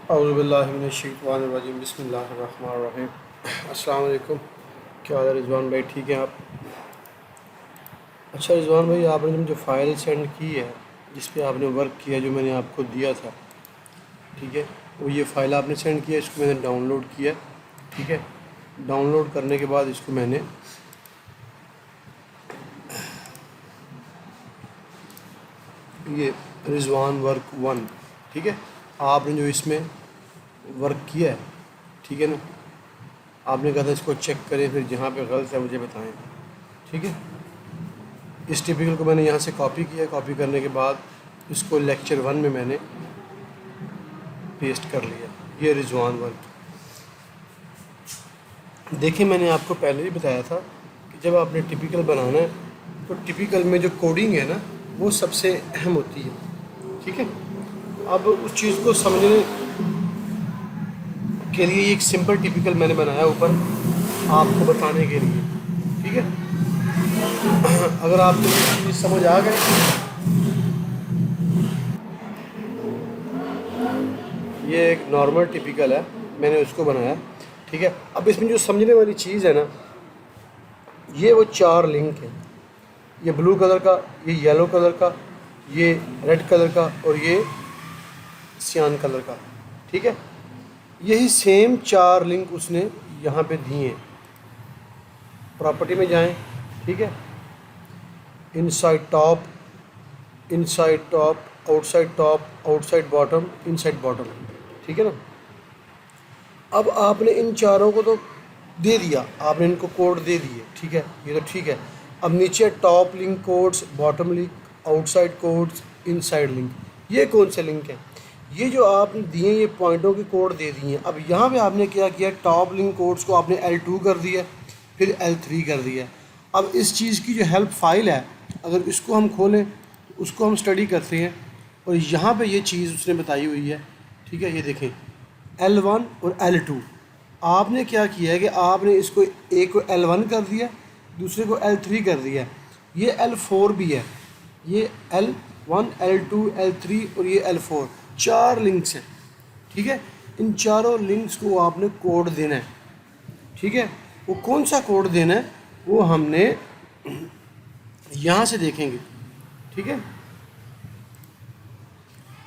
औज़ुबिल्लाहिमिनश्शैतानिर्रजीम बिस्मिल्लाहिर्रहमानिर्रहीम। अस्सलाम वालेकुम। क्या हाल है रिजवान भाई, ठीक हैं आप? अच्छा रिजवान भाई, आपने मुझे फ़ाइल सेंड की है जिस पे आपने वर्क किया, जो मैंने आपको दिया था, ठीक है, वो ये फ़ाइल आपने सेंड किया, इसको मैंने डाउनलोड किया, ठीक है। डाउनलोड करने के बाद इसको मैंने ये रिजवान वर्क वन, ठीक है, आपने जो इसमें वर्क किया है, ठीक है ना, आपने कहा था इसको चेक करें, फिर जहाँ पे गलत है मुझे बताएं, ठीक है। इस टिपिकल को मैंने यहाँ से कॉपी किया, कॉपी करने के बाद इसको लेक्चर वन में मैंने पेस्ट कर लिया। ये रिजवान वर्क, देखिए मैंने आपको पहले ही बताया था कि जब आपने टिपिकल बनाना है तो टिपिकल में जो कोडिंग है ना, वो सबसे अहम होती है, ठीक है। अब उस चीज़ को समझने के लिए एक सिंपल टिपिकल मैंने बनाया ऊपर आपको बताने के लिए, ठीक है। अगर आपको ये चीज़ समझ आ गई, ये एक नॉर्मल टिपिकल है, मैंने उसको बनाया, ठीक है। अब इसमें जो समझने वाली चीज़ है ना, ये वो चार लिंक हैं, ये ब्लू कलर का, ये येलो कलर का, ये रेड कलर का और ये सियान कलर का, ठीक है। यही सेम चार लिंक उसने यहाँ पे दिए हैं। प्रॉपर्टी में जाएं, ठीक है, inside top, outside bottom, inside bottom, ठीक है ना। अब आपने इन चारों को तो दे दिया, आपने इनको कोड दे दिए, ठीक है, ये तो ठीक है। अब नीचे top link codes, bottom link, outside codes, inside link, ये कौन से लिंक हैं? ये जो आपने दिए, ये पॉइंटों के कोड दे दिए हैं। अब यहाँ पे आपने क्या किया, टॉप लिंक कोड्स को आपने L2 कर दिया, फिर L3 कर दिया। अब इस चीज़ की जो हेल्प फाइल है, अगर इसको हम खोलें तो उसको हम स्टडी करते हैं, और यहाँ पे ये चीज़ उसने बताई हुई है, ठीक है। ये देखें L1 और L2, आपने क्या किया है कि आपने इसको एक को L1 कर दिया, दूसरे को L3 कर दिया, ये L4 भी है, ये L1, L2, L3 और ये L4, चार लिंक्स हैं, ठीक है। इन चारों लिंक्स को आपने कोड देना है, ठीक है। वो कौन सा कोड देना है वो हमने यहाँ से देखेंगे, ठीक है।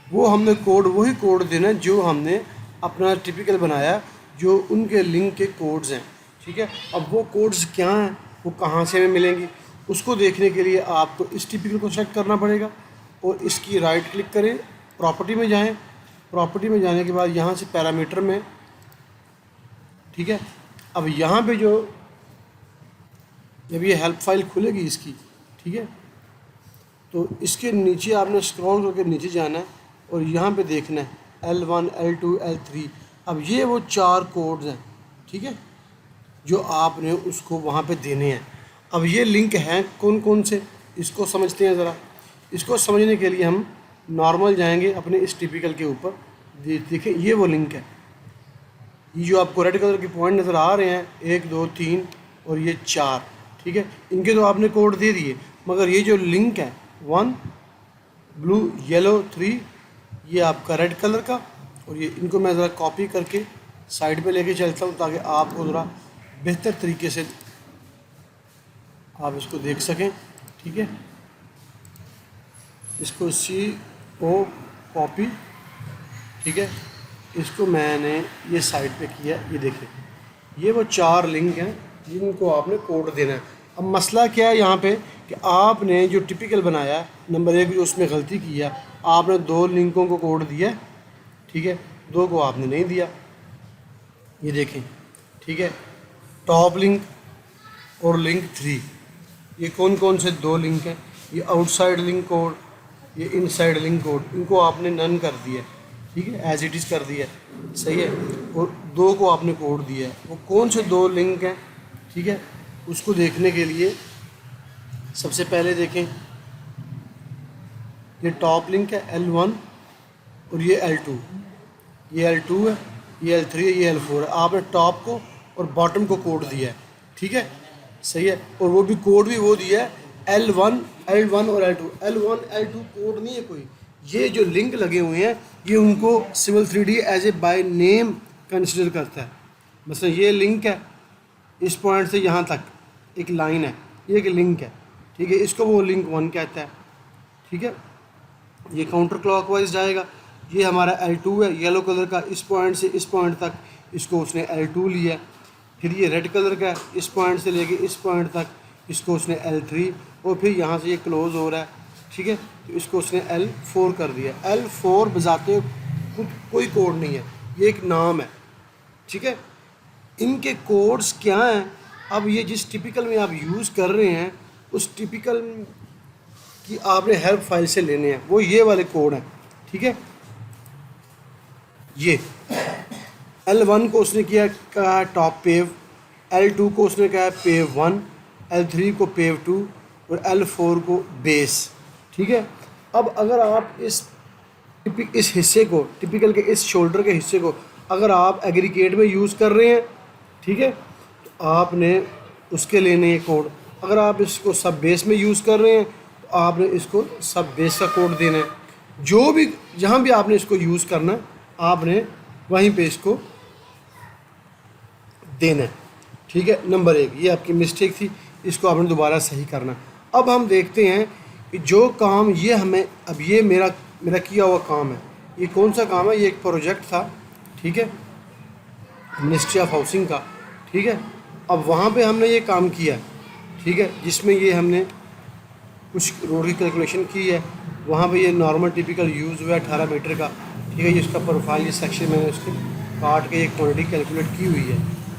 वो हमने कोड, वही कोड देना है जो हमने अपना टिपिकल बनाया, जो उनके लिंक के कोड्स हैं, ठीक है। अब वो कोड्स क्या हैं, वो कहाँ से हमें मिलेंगे, उसको देखने के लिए आपको इस टिपिकल को सेलेक्ट करना पड़ेगा, और इसकी राइट क्लिक करें, प्रॉपर्टी में जाएं, प्रॉपर्टी में जाने के बाद यहाँ से पैरामीटर में, ठीक है। अब यहाँ पे जो जब ये हेल्प फाइल खुलेगी इसकी, ठीक है, तो इसके नीचे आपने स्क्रॉल करके नीचे जाना है और यहाँ पे देखना है L1, L2, L3। अब ये वो चार कोड्स हैं, ठीक है, जो आपने उसको वहाँ पे देने हैं। अब ये लिंक हैं कौन कौन से, इसको समझते हैं ज़रा। इसको समझने के लिए हम नॉर्मल जाएंगे अपने इस टिपिकल के ऊपर, देखिए ये वो लिंक है, ये जो आपको रेड कलर के पॉइंट नज़र आ रहे हैं, 1 2 3 और ये 4, ठीक है। इनके तो आपने कोड दे दिए, मगर ये जो लिंक है 1 ब्लू, येलो, 3 ये आपका रेड कलर का, और ये इनको मैं ज़रा कॉपी करके साइड पे लेके चलता हूँ ताकि आपको ज़रा बेहतर तरीके से आप इसको देख सकें, ठीक है। इसको CO कॉपी, ठीक है, इसको मैंने ये साइड पे किया, ये देखिए ये वो चार लिंक हैं जिनको आपने कोड देना है। अब मसला क्या है यहाँ पे कि आपने जो टिपिकल बनाया, नंबर 1 जो उसमें गलती की है, आपने 2 लिंकों को कोड दिया, ठीक है, 2 को आपने नहीं दिया। ये देखें, ठीक है, टॉप लिंक और लिंक 3, ये कौन कौन से 2 लिंक हैं, ये आउटसाइड लिंक कोड, ये इनसाइड लिंक कोड, इनको आपने नन कर दिया, ठीक है, एज इट इज़ कर दिया, सही है। और 2 को आपने कोड दिया है, वो कौन से 2 लिंक हैं, ठीक है। उसको देखने के लिए सबसे पहले देखें, ये टॉप लिंक है L1 और ये L2, ये L2 है, ये L3 है, ये L4 है। आपने टॉप को और बॉटम को कोड दिया है, ठीक है, सही है। और वो भी कोड भी वो दिया है L1 और L2, L1 L2 कोड नहीं है कोई, ये जो लिंक लगे हुए हैं ये उनको civil 3D as a by name consider करता है। मतलब ये लिंक है, इस पॉइंट से यहाँ तक एक लाइन है, ये एक लिंक है, ठीक है, इसको वो लिंक 1 कहता है, ठीक है। ये काउंटर क्लॉकवाइज जाएगा। ये हमारा L2 है येलो कलर का, इस पॉइंट से इस पॉइंट तक इसको उसने L2 लिया। फिर ये रेड कलर का है, इस पॉइंट से लेके इस पॉइंट तक इसको उसने L3, और फिर यहाँ से ये क्लोज हो रहा है, ठीक है, तो इसको उसने L4 कर दिया। L4 बजाते कुछ कोई कोड नहीं है, ये एक नाम है, ठीक है। इनके कोड्स क्या हैं? अब ये जिस टिपिकल में आप यूज़ कर रहे हैं उस टिपिकल की आपने हेल्प फाइल से लेने हैं, वो ये वाले कोड हैं, ठीक है। ये L1 को उसने किया कहा टॉप पेव, L2 को उसने कहा पेव 1, L3 को पेव 2 और L4 को बेस, ठीक है। अब अगर आप इस हिस्से को टिपिकल के इस शोल्डर के हिस्से को अगर आप एग्रीगेट में यूज़ कर रहे हैं, ठीक है, तो आपने उसके लेने ये कोड। अगर आप इसको सब बेस में यूज़ कर रहे हैं तो आपने इसको सब बेस का कोड देना है। जो भी जहाँ भी आपने इसको यूज़ करना है आपने वहीं पे इसको देना है, ठीक है। नंबर 1 ये आपकी मिस्टेक थी, इसको आपने दोबारा सही करना। अब हम देखते हैं कि जो काम ये हमें अब ये मेरा किया हुआ काम है, ये कौन सा काम है? ये एक प्रोजेक्ट था, ठीक है, मिनिस्ट्री ऑफ हाउसिंग का, ठीक है। अब वहाँ पे हमने ये काम किया, ठीक है, जिसमें ये हमने कुछ रोड की कैलकुलेशन की है। वहाँ पे ये नॉर्मल टिपिकल यूज़ हुआ है 18 मीटर का, ठीक है। ये इसका प्रोफाइल, ये सेक्शन मैंने उसके काट के ये क्वांटिटी कैलकुलेट की हुई है,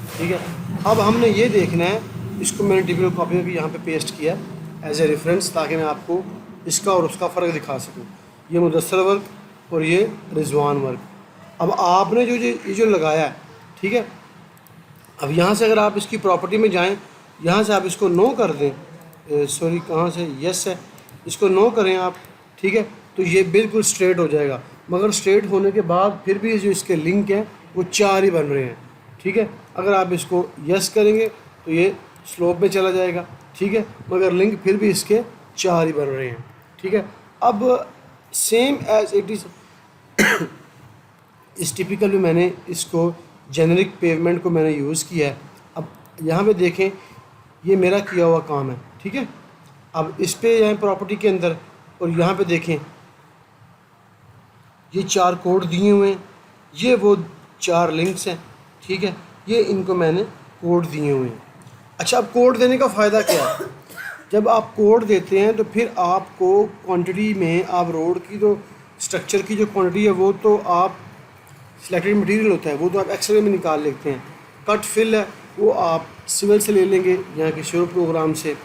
ठीक है। अब हमने ये देखना है, इसको मैंने टिपिकल कॉपी में यहाँ पे पेस्ट किया एज ए रेफरेंस, ताकि मैं आपको इसका और उसका फ़र्क दिखा सकूँ। ये मुदस्सर वर्क और ये रिजवान वर्क। अब आपने ये जो लगाया है, ठीक है, अब यहाँ से अगर आप इसकी प्रॉपर्टी में जाएं, यहाँ से आप इसको नो कर दें, सॉरी कहाँ से, यस है, इसको नो करें आप, ठीक है, तो ये बिल्कुल स्ट्रेट हो जाएगा। मगर स्ट्रेट होने के बाद फिर भी जो इसके लिंक हैं वो 4 ही बन रहे हैं, ठीक है। अगर आप इसको यस करेंगे तो ये स्लोप में चला जाएगा, ठीक है, मगर लिंक फिर भी इसके 4 ही बन रहे हैं, ठीक है। अब सेम एज इट इज़ इस टिपिकल में मैंने इसको जेनरिक पेवमेंट को मैंने यूज़ किया है। अब यहाँ पे देखें, ये मेरा किया हुआ काम है, ठीक है। अब इस पे यहाँ प्रॉपर्टी के अंदर और यहाँ पे देखें, ये 4 कोड दिए हुए हैं, ये वो 4 लिंक्स हैं, ठीक है, ये इनको मैंने कोड दिए हुए हैं। अच्छा, अब कोड देने का फ़ायदा क्या है? जब आप कोड देते हैं तो फिर आपको क्वांटिटी में आप रोड की तो स्ट्रक्चर की जो क्वांटिटी है वो तो आप सिलेक्टेड मटेरियल होता है वो तो आप एक्सरे में निकाल लेते हैं। कट फिल है वो आप सिविल से ले लेंगे यहाँ के शुरू प्रोग्राम से।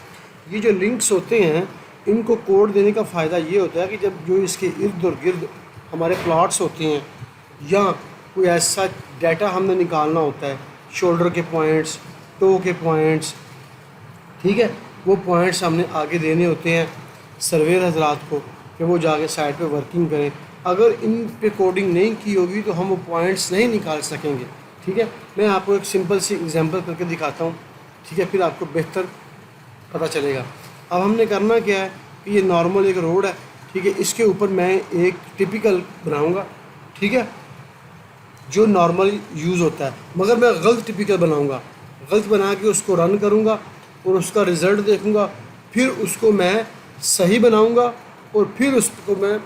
ये जो लिंक्स होते हैं इनको कोड देने का फ़ायदा ये होता है कि जब जो इसके इर्द और गिर्द हमारे प्लॉट्स होते हैं या कोई ऐसा डाटा हमने निकालना होता है, शोल्डर के पॉइंट्स, टो के पॉइंट्स, ठीक है, वो पॉइंट्स हमने आगे देने होते हैं सर्वेयर हजरात को कि वो जाके साइट पे वर्किंग करें। अगर इन पे कोडिंग नहीं की होगी तो हम वो पॉइंट्स नहीं निकाल सकेंगे, ठीक है। मैं आपको एक सिंपल सी एग्जांपल करके दिखाता हूँ, ठीक है, फिर आपको बेहतर पता चलेगा। अब हमने करना क्या है कि ये नॉर्मल एक रोड है, ठीक है, इसके ऊपर मैं एक टिपिकल बनाऊँगा, ठीक है, जो नॉर्मल यूज़ होता है, मगर मैं गलत टिपिकल बनाऊँगा। गलत बना के उसको रन करूँगा और उसका रिज़ल्ट देखूँगा, फिर उसको मैं सही बनाऊँगा और फिर उसको मैं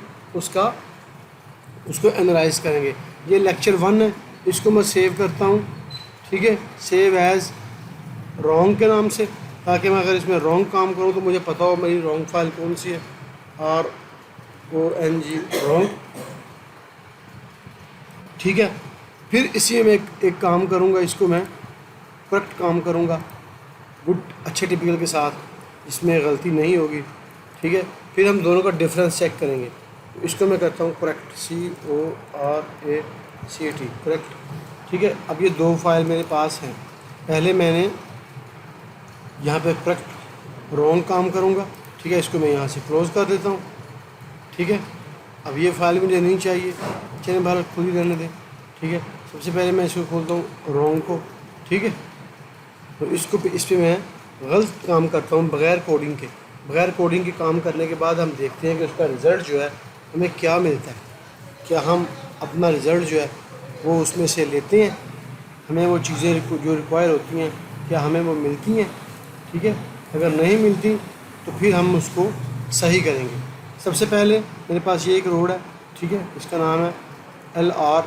उसको एनालाइज करेंगे। ये लेक्चर 1 है, इसको मैं सेव करता हूँ, ठीक है, सेव एज़ रॉन्ग के नाम से, ताकि मैं अगर इसमें रॉन्ग काम करूँ तो मुझे पता हो मेरी रॉन्ग फाइल कौन सी है, RONG रॉन्ग, ठीक है। फिर इसी में एक काम करूँगा, इसको मैं करेक्ट काम करूँगा गुड अच्छे टिपिकल के साथ, इसमें गलती नहीं होगी, ठीक है। फिर हम दोनों का डिफरेंस चेक करेंगे, तो इसको मैं करता हूँ करेक्ट, CORACT करेक्ट, ठीक है। अब ये 2 फाइल मेरे पास हैं, पहले मैंने यहाँ पे करेक्ट रॉन्ग काम करूँगा, ठीक है, इसको मैं यहाँ से क्लोज़ कर देता हूँ, ठीक है। अब ये फाइल मुझे नहीं चाहिए, चलिए बाहर खुद ही रहने दें, ठीक है। सबसे पहले मैं इसको खोलता हूँ रॉन्ग को, ठीक है, तो इसको इस पर मैं गलत काम करता हूँ बग़ैर कोडिंग के काम करने के बाद हम देखते हैं कि उसका रिज़ल्ट जो है हमें क्या मिलता है, क्या हम अपना रिज़ल्ट जो है वो उसमें से लेते हैं, हमें वो चीज़ें जो रिक्वायर होती हैं क्या हमें वो मिलती हैं, ठीक है। अगर नहीं मिलती तो फिर हम उसको सही करेंगे। सबसे पहले मेरे पास ये एक रोड है, ठीक है, इसका नाम है LR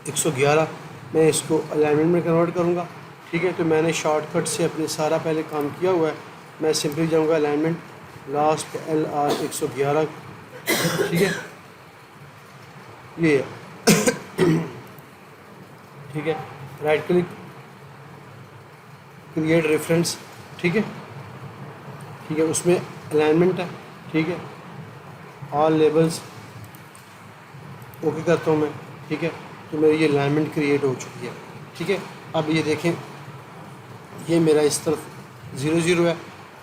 111। मैं इसको अलाइनमेंट में कन्वर्ट करूँगा, ठीक है। तो मैंने शॉर्टकट से अपने सारा पहले काम किया हुआ है। मैं सिंपली जाऊँगा अलाइनमेंट लास्ट पे LR 111, ठीक है, ये है, ठीक है। राइट क्लिक, क्रिएट रेफरेंस, ठीक है, ठीक है, उसमें अलाइनमेंट है, ठीक है, ऑल लेबल्स ओके करता हूँ मैं, ठीक है। तो मेरी ये अलाइनमेंट क्रिएट हो चुकी है, ठीक है। अब ये देखें, ये मेरा इस तरफ 0 0 है,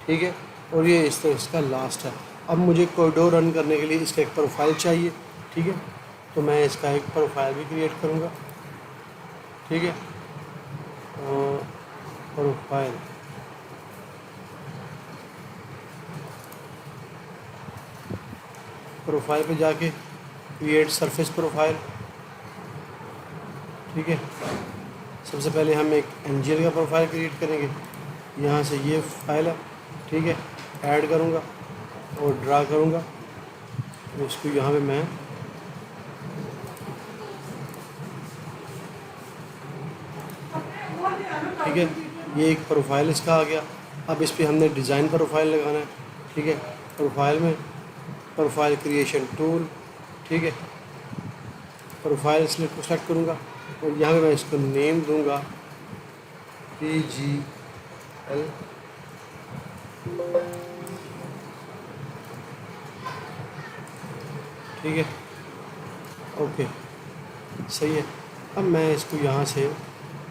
ठीक है, और ये इस तरफ इसका लास्ट है। अब मुझे कॉरिडोर रन करने के लिए इसका एक प्रोफाइल चाहिए, ठीक है। तो मैं इसका एक प्रोफाइल भी क्रिएट करूँगा, ठीक है। प्रोफाइल, प्रोफाइल पे जाके क्रिएट सरफेस प्रोफाइल, ठीक है। सबसे पहले हम एक एनजीएल का प्रोफाइल क्रिएट करेंगे। यहाँ से ये फाइल है, ठीक है, ऐड करूँगा और ड्रा करूँगा। इसको यहाँ पे मैं ठीक है, ये एक प्रोफाइल इसका आ गया। अब इस पर हमने डिज़ाइन प्रोफाइल लगाना है, ठीक है। प्रोफाइल में प्रोफाइल क्रिएशन टूल, ठीक है, प्रोफाइल को सेलेक्ट करूँगा और यहाँ पे मैं इसको नेम दूँगा PGL, ठीक है, ओके, सही है। अब मैं इसको यहाँ से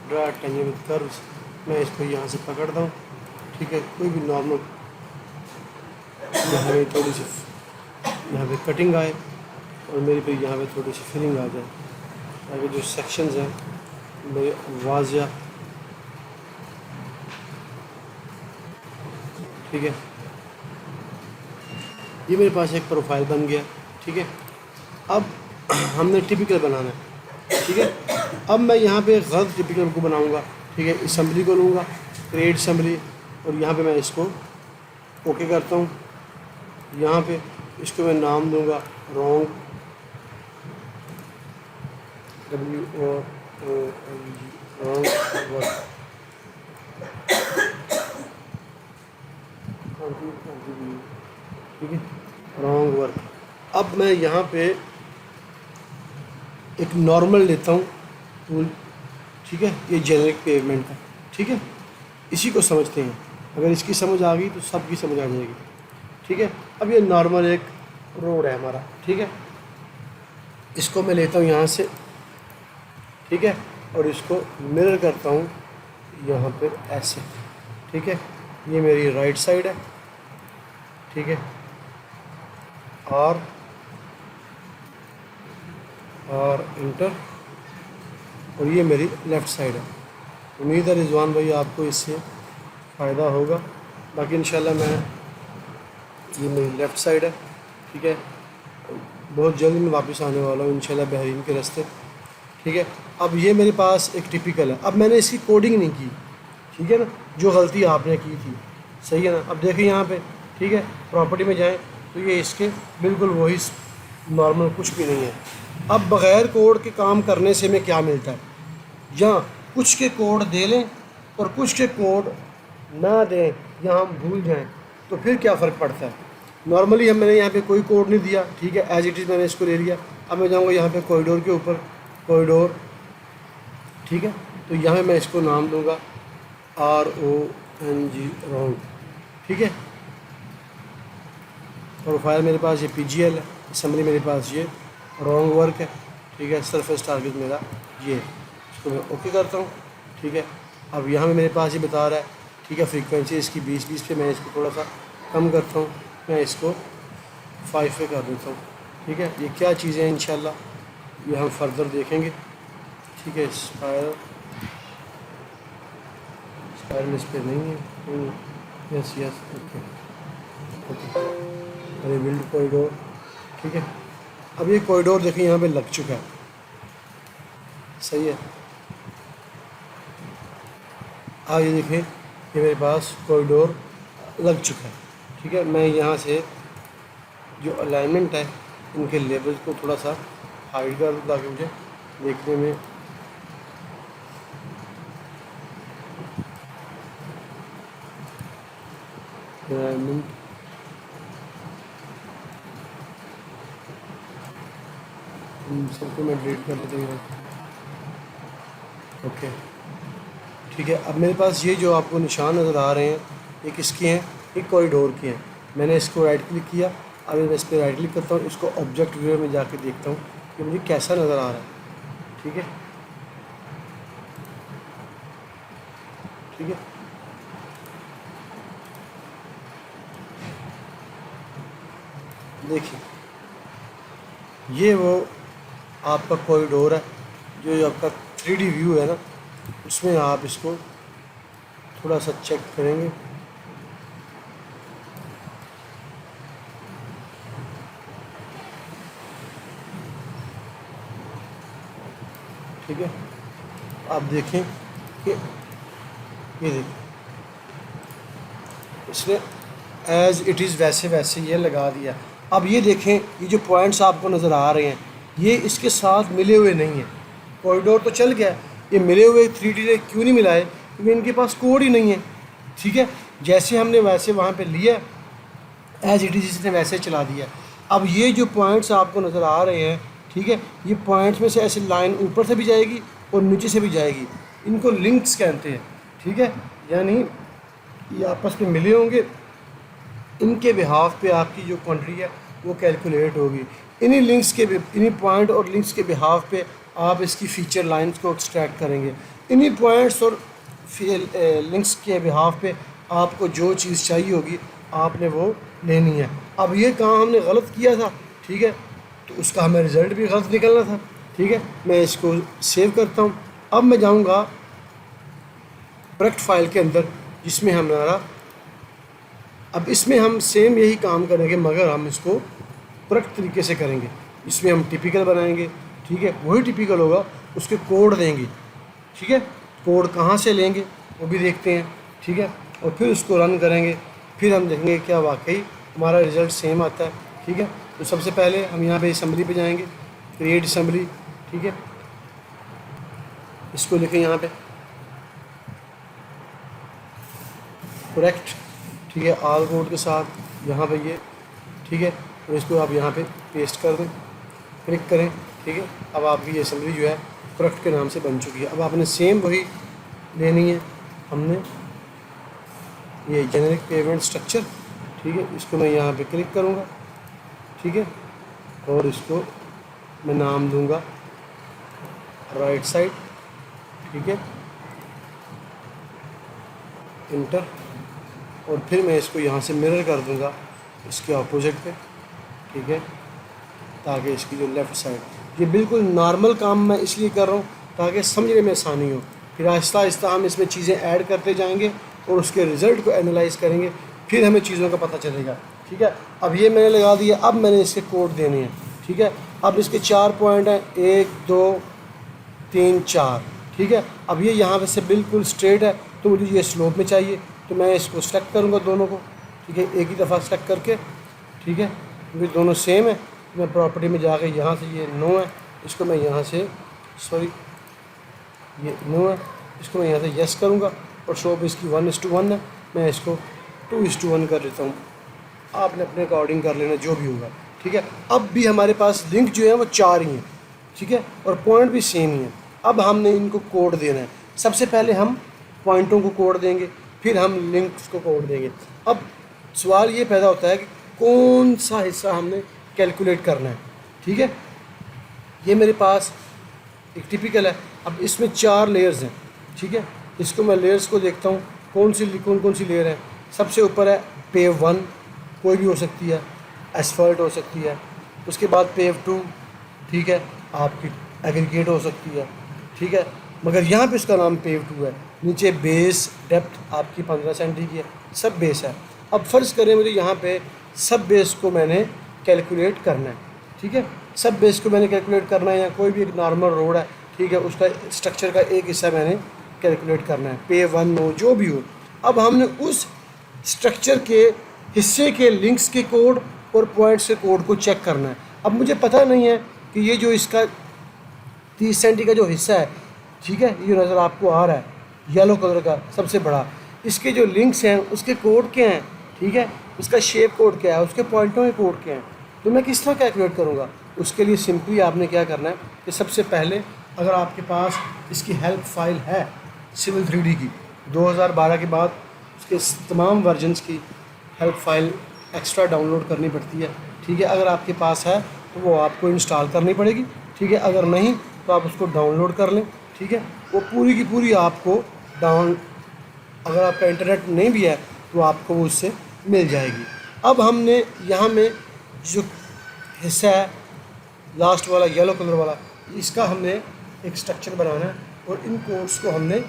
ड्रा टेंजेबल कर्व्स, मैं इसको यहाँ से पकड़ता हूँ, ठीक है। कोई भी नॉर्मल यहाँ पे थोड़ी सी यहाँ पे कटिंग आए और मेरी पे यहाँ पे थोड़ी सी फिलिंग आ जाए, ताकि जो सेक्शंस हैं मेरे वाज़िया, ठीक है। ये मेरे पास एक प्रोफाइल बन गया, ठीक है। अब हमने टिपिकल बनाना है, ठीक है। अब मैं यहाँ पे गलत टिपिकल को बनाऊँगा, ठीक है। असम्बली को लूँगा, क्रिएट असम्बली, और यहाँ पे मैं इसको ओके करता हूँ। यहाँ पे इसको मैं नाम दूँगा रॉन्ग, WOONG, रॉन्ग वर्क, ठीक है, रॉन्ग वर्क। अब मैं यहाँ पे एक नॉर्मल लेता हूँ टूल, ठीक है, ये जेनेरिक पेवमेंट का, ठीक है। इसी को समझते हैं, अगर इसकी समझ आ गई तो सबकी समझ आ जाएगी, ठीक है। अब ये नॉर्मल एक रोड है हमारा, ठीक है। इसको मैं लेता हूँ यहाँ से, ठीक है, और इसको मिरर करता हूँ यहाँ पे ऐसे, ठीक है। ये मेरी राइट साइड है, ठीक है, और इंटर, और ये मेरी लेफ़्ट साइड है। उम्मीद है रिजवान भाई आपको इससे फ़ायदा होगा। बाकी इंशाल्लाह मैं, ये मेरी लेफ़्ट साइड है, ठीक है। बहुत जल्द मैं वापस आने वाला हूँ इंशाल्लाह बहरीन के रास्ते, ठीक है। अब ये मेरे पास एक टिपिकल है। अब मैंने इसकी कोडिंग नहीं की, ठीक है ना, जो गलती आपने की थी, सही है ना। अब देखिए यहाँ पे, ठीक है, प्रॉपर्टी में जाएं तो ये इसके बिल्कुल वही नॉर्मल, कुछ भी नहीं है। अब बग़ैर कोड के काम करने से हमें क्या मिलता है, या कुछ के कोड दे लें और कुछ के कोड ना दें या हम भूल जाएं, तो फिर क्या फ़र्क पड़ता है। नॉर्मली मैंने यहाँ पे कोई कोड नहीं दिया, ठीक है, एज इट इज़ मैंने इसको ले लिया। अब मैं जाऊँगा यहाँ पे कॉरिडोर के ऊपर, कॉरिडोर, ठीक है। तो यहाँ मैं इसको नाम दूँगा RONG, रॉन्ग, ठीक है। प्रोफाइल मेरे पास ये PGL है, असम्बली मेरे पास ये रॉन्ग वर्क है, ठीक है। सरफेस टारगेट मेरा ये है, इसको मैं ओके करता हूँ, ठीक है। अब यहाँ पे मेरे पास ये बता रहा है, ठीक है, फ्रीक्वेंसी इसकी 20 पे, मैं इसको थोड़ा सा कम करता हूँ, मैं इसको 5 पे कर देता हूँ, ठीक है। ये क्या चीज़ें हैं इंशाल्लाह ये हम फर्दर देखेंगे, ठीक है। स्पायरल इस पर नहीं है, यस यस, ओके ओके। अरे बिल्ड कॉरिडोर, ठीक है। अब ये कॉरिडोर देखें यहाँ पे लग चुका है, सही है। अब ये देखें ये मेरे पास कॉरिडोर लग चुका है, ठीक है। मैं यहाँ से जो अलाइनमेंट है इनके लेवल को थोड़ा सा हाइड कर दूँ ताकि मुझे देखने में अलाइनमेंट सबको मैं डिलीट कर देता हूँ। ओके, ठीक है। अब मेरे पास ये जो आपको निशान नज़र आ रहे हैं ये किसके हैं, एक कॉरिडोर के हैं। मैंने इसको राइट क्लिक किया, अब मैं इस पर राइट क्लिक करता हूँ, इसको ऑब्जेक्ट व्यूअर में जाके देखता हूँ कि मुझे कैसा नज़र आ रहा है, ठीक है। ठीक है, देखिए ये वो आपका कॉरिडोर है, जो आपका 3D व्यू है ना, उसमें आप इसको थोड़ा सा चेक करेंगे। ठीक है, आप देखें कि ये देखिए इसने एज इट इज़ वैसे वैसे ये लगा दिया। अब ये देखें ये जो पॉइंट्स आपको नज़र आ रहे हैं ये इसके साथ मिले हुए नहीं हैं। कॉरिडोर तो चल गया, ये मिले हुए 3D ने क्यों नहीं मिलाए, क्योंकि इनके पास कोड ही नहीं है। ठीक है, जैसे हमने वैसे वहाँ पे लिया एज इट इज़ इसने वैसे चला दिया। अब ये जो पॉइंट्स आपको नज़र आ रहे हैं, ठीक है, ये पॉइंट्स में से ऐसी लाइन ऊपर से भी जाएगी और नीचे से भी जाएगी, इनको लिंक्स कहते हैं। ठीक है, यानी ये आपस में मिले होंगे, इनके बिहाफ पे आपकी जो क्वांटिटी है वो कैलकुलेट होगी। इन्हीं लिंक्स के इन्हीं पॉइंट और लिंक्स के बिहाफ पे आप इसकी फ़ीचर लाइंस को एक्सट्रैक्ट करेंगे। इन्हीं पॉइंट्स और लिंक्स के बिहाफ पे आपको जो चीज़ चाहिए होगी आपने वो लेनी है। अब ये काम हमने गलत किया था, ठीक है, तो उसका हमें रिज़ल्ट भी गलत निकलना था। ठीक है, मैं इसको सेव करता हूँ। अब मैं जाऊँगा प्रोडक्ट फाइल के अंदर जिसमें हमारा, अब इसमें हम सेम यही काम करेंगे मगर हम इसको प्रोडक्ट तरीके से करेंगे। इसमें हम टिपिकल बनाएंगे, ठीक है, वही टिपिकल होगा, उसके कोड देंगे। ठीक है, कोड कहाँ से लेंगे वो भी देखते हैं। ठीक है, और फिर उसको रन करेंगे, फिर हम देखेंगे क्या वाकई हमारा रिज़ल्ट सेम आता है। ठीक है, तो सबसे पहले हम यहाँ पे असम्बली पे जाएंगे, क्रिएट असम्बली। ठीक है, इसको लिखें यहाँ पे करेक्ट, ठीक है, ऑल कोड के साथ यहाँ पे ये। ठीक है, तो इसको आप यहाँ पे पेस्ट कर दें, क्लिक करें। ठीक है, अब आपकी ये असम्बली जो है करेक्ट के नाम से बन चुकी है। अब आपने सेम वही लेनी है, हमने ये जेनेरिक पेमेंट स्ट्रक्चर। ठीक है, इसको मैं यहाँ पे क्लिक करूँगा। ठीक है, और इसको मैं नाम दूँगा राइट साइड। ठीक है, इंटर, और फिर मैं इसको यहाँ से मिरर कर दूँगा इसके अपोजिट पे। ठीक है, ताकि इसकी जो लेफ़्ट साइड, ये बिल्कुल नॉर्मल काम मैं इसलिए कर रहा हूँ ताकि समझने में आसानी हो। फिर आहिस्ता आहिस्ता हम इसमें चीज़ें ऐड करते जाएंगे और उसके रिज़ल्ट को एनालाइज करेंगे, फिर हमें चीज़ों का पता चलेगा। ठीक है, अब ये मैंने लगा दिया, अब मैंने इसके कोड देने हैं। ठीक है, अब इसके 4 पॉइंट हैं, 1 2 3 4। ठीक है, अब ये यहाँ पे से बिल्कुल स्ट्रेट है, तो मुझे ये स्लोप में चाहिए, तो मैं इसको सेलेक्ट करूँगा दोनों को। ठीक है, एक ही दफ़ा सेलेक्ट करके। ठीक है, क्योंकि दोनों सेम है, मैं प्रॉपर्टी में जाके यहाँ से ये नो है, इसको मैं यहाँ से सॉरी ये नो है, इसको मैं यहाँ से यस करूँगा, और स्लोप इसकी 1:1 है, मैं इसको 2:1 कर लेता हूँ। आपने अपने अकॉर्डिंग कर लेना जो भी होगा। ठीक है, अब भी हमारे पास लिंक जो है वो 4 ही हैं। ठीक है, और पॉइंट भी सेम ही है। अब हमने इनको कोड देना है। सबसे पहले हम पॉइंटों को कोड देंगे, फिर हम लिंक्स को कोड देंगे। अब सवाल ये पैदा होता है कि कौन सा हिस्सा हमने कैलकुलेट करना है। ठीक है, ये मेरे पास एक टिपिकल है। अब इसमें 4 लेयर्स हैं। ठीक है, इसको मैं लेयर्स को देखता हूँ कौन सी लेयर है। सबसे ऊपर है पेव 1, कोई भी हो सकती है, एसफल्ट हो सकती है। उसके बाद पेव 2, ठीक है, आपकी एग्रीगेट हो सकती है। ठीक है, मगर यहाँ पे उसका नाम पेव 2 है। नीचे बेस डेप्थ आपकी 15 सेंटी की है, सब बेस है। अब फ़र्ज़ करें मुझे यहाँ पे सब बेस को मैंने कैलकुलेट करना है। ठीक है। सब बेस को मैंने कैलकुलेट करना है, या कोई भी एक नॉर्मल रोड है, ठीक है, उसका स्ट्रक्चर का एक हिस्सा मैंने कैलकुलेट करना है, पे 1 हो जो भी हो। अब हमने उस स्ट्रक्चर के हिस्से के लिंक्स के कोड और पॉइंट्स के कोड को चेक करना है। अब मुझे पता नहीं है कि ये जो इसका 30 सेंटी का जो हिस्सा है, ठीक है, ये नज़र आपको आ रहा है येलो कलर का सबसे बड़ा, इसके जो लिंक्स हैं उसके कोड क्या हैं, ठीक है, उसका शेप कोड क्या है, उसके पॉइंटों के कोड क्या हैं, तो मैं किस तरह कैलकुलेट करूँगा। उसके लिए सिंपली आपने क्या करना है कि सबसे पहले अगर आपके पास इसकी हेल्प फाइल है सिविल 3D की 2012 के बाद उसके तमाम वर्जन्स की हेल्प फाइल एक्स्ट्रा डाउनलोड करनी पड़ती है, ठीक है। अगर आपके पास है तो वो आपको इंस्टॉल करनी पड़ेगी, ठीक है। अगर नहीं तो आप उसको डाउनलोड कर लें, ठीक है। वो पूरी की पूरी आपको अगर आपका इंटरनेट नहीं भी है तो आपको वो उससे मिल जाएगी। अब हमने यहाँ में जो हिस्सा है लास्ट वाला येलो कलर वाला, इसका हमने एक स्ट्रक्चर बनाना है और इन कोड्स को हमने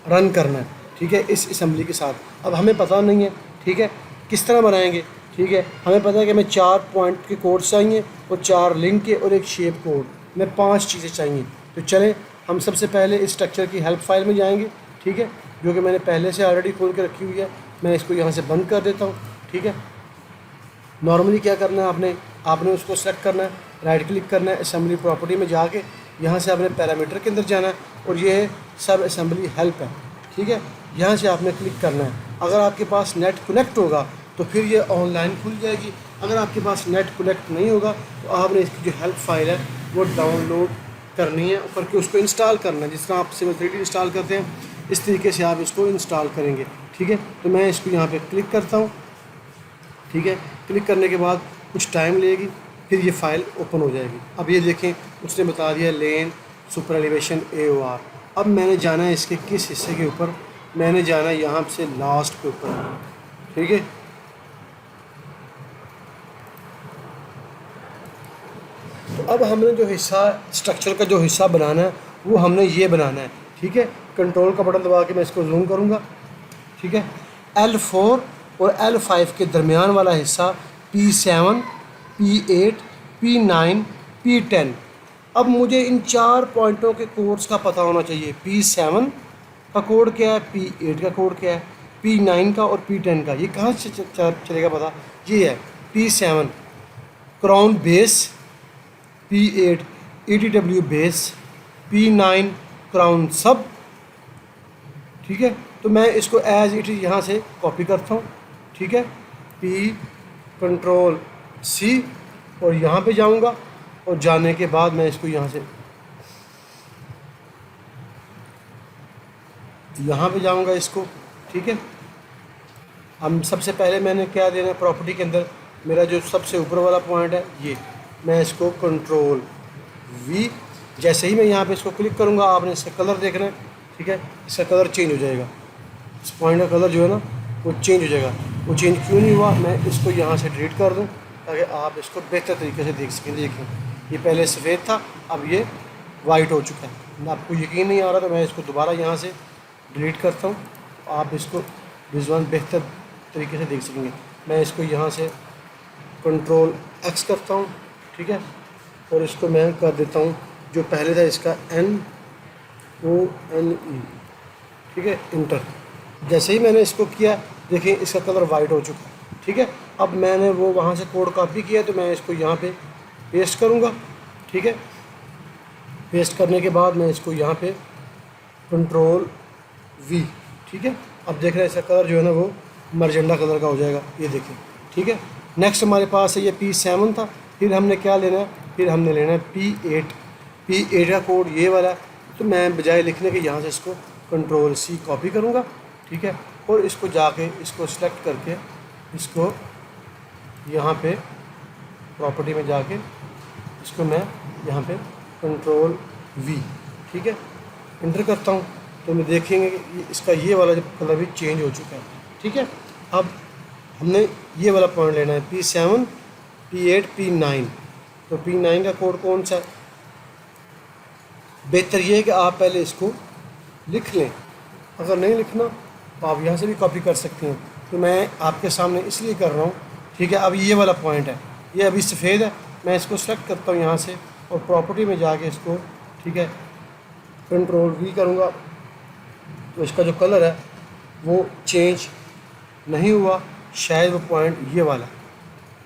रन करना है, ठीक है, इस असेंबली के साथ। अब हमें पता नहीं है, ठीक है, किस तरह बनाएंगे, ठीक है। हमें पता है कि हमें 4 पॉइंट के कोड्स चाहिए और 4 लिंक के और एक शेप कोड, हमें 5 चीज़ें चाहिए। तो चलें हम सबसे पहले इस स्ट्रक्चर की हेल्प फाइल में जाएंगे, ठीक है, जो कि मैंने पहले से ऑलरेडी खोल के रखी हुई है। मैं इसको यहाँ से बंद कर देता हूँ, ठीक है। नॉर्मली क्या करना है, आपने उसको सेलेक्ट करना है, राइट क्लिक करना है, असेंबली प्रॉपर्टी में जाके यहाँ से आपने पैरामीटर के अंदर जाना है और ये सब असेंबली हेल्प है, ठीक है। यहाँ से आपने क्लिक करना है। अगर आपके पास नेट कनेक्ट होगा तो फिर ये ऑनलाइन खुल जाएगी, अगर आपके पास नेट कनेक्ट नहीं होगा तो आपने इसकी जो हेल्प फाइल है वो डाउनलोड करनी है, करके उसको इंस्टॉल करना है। जिस तरह आप सिविल 3D इंस्टॉल करते हैं इस तरीके से आप इसको इंस्टॉल करेंगे, ठीक है। तो मैं इसको यहाँ पे क्लिक करता हूँ, ठीक है। क्लिक करने के बाद कुछ टाइम लेगी, फिर ये फ़ाइल ओपन हो जाएगी। अब ये देखें उसने बता दिया लेन सुपर एलिवेशन AOR। अब मैंने जाना है इसके किस हिस्से के ऊपर, मैंने जाना है यहाँ से लास्ट के ऊपर, ठीक है। तो अब हमने जो हिस्सा स्ट्रक्चर का जो हिस्सा बनाना है वो हमने ये बनाना है, ठीक है। कंट्रोल का बटन दबा के मैं इसको जूम करूँगा, ठीक है। L4 और L5 के दरमियान वाला हिस्सा P7, P8, P9, P10। अब मुझे इन 4 पॉइंटों के कोड्स का पता होना चाहिए। P7 का कोड क्या है, P8 का कोड क्या है, P9 का और P10 का। ये कहाँ से चलेगा पता, ये है P7 crown base, P8 ETW base, P9 crown सब, ठीक है। तो मैं इसको एज इट इज़ यहाँ से कॉपी करता हूँ, ठीक है। P कंट्रोल C और यहाँ पे जाऊँगा और जाने के बाद मैं इसको यहाँ से यहाँ पे जाऊँगा इसको, ठीक है। हम सबसे पहले मैंने क्या देना है प्रॉपर्टी के अंदर, मेरा जो सबसे ऊपर वाला पॉइंट है ये, मैं इसको कंट्रोल V, जैसे ही मैं यहाँ पे इसको क्लिक करूँगा आपने इसका कलर देखना है, ठीक है। इसका कलर चेंज हो जाएगा, इस पॉइंट का कलर जो है ना वो चेंज हो जाएगा। वो चेंज क्यों नहीं हुआ, मैं इसको यहाँ से डिलीट कर दूँ ताकि आप इसको बेहतर तरीके से देख सकें। देखिए ये पहले सफ़ेद था, अब ये वाइट हो चुका है। आपको यकीन नहीं आ रहा तो मैं इसको दोबारा यहाँ से डिलीट करता हूँ, तो आप इसको विजुअल बेहतर तरीके से देख सकेंगे। मैं इसको यहाँ से कंट्रोल X करता हूँ, ठीक है, और इसको मैं कर देता हूँ जो पहले था इसका NONE, ठीक है, इंटर। जैसे ही मैंने इसको किया देखिए इसका कलर वाइट हो चुका है, ठीक है। अब मैंने वो वहाँ से कोड कॉपी किया तो मैं इसको यहाँ पे पेस्ट करूँगा, ठीक है। पेस्ट करने के बाद मैं इसको यहाँ पे कंट्रोल V, ठीक है। अब देख रहे हैं इसका कलर जो है ना वो मरजेंडा कलर का हो जाएगा, ये देखिए, ठीक है। नेक्स्ट हमारे पास है ये P7 था, फिर हमने क्या लेना है, फिर हमने लेना है P8 का कोड ये वाला। तो मैं बजाय लिखने के यहाँ से इसको कंट्रोल C कॉपी करूँगा, ठीक है, और इसको जाके इसको सिलेक्ट करके इसको यहाँ पे प्रॉपर्टी में जाके इसको मैं यहाँ पे कंट्रोल V, ठीक है, इंटर करता हूँ। तो मैं देखेंगे कि इसका ये वाला जो कलर भी चेंज हो चुका है, ठीक है। अब हमने ये वाला पॉइंट लेना है P7, P8, P9। तो P9 का कोड कौन सा है, बेहतर ये है कि आप पहले इसको लिख लें, अगर नहीं लिखना तो आप यहाँ से भी कॉपी कर सकते हैं। तो मैं आपके सामने इसलिए कर रहा हूँ, ठीक है। अब ये वाला पॉइंट है, ये अभी सफ़ेद है, मैं इसको सेलेक्ट करता हूँ यहाँ से और प्रॉपर्टी में जाके इसको, ठीक है, कंट्रोल वी करूँगा तो इसका जो कलर है वो चेंज नहीं हुआ। शायद वो पॉइंट ये वाला,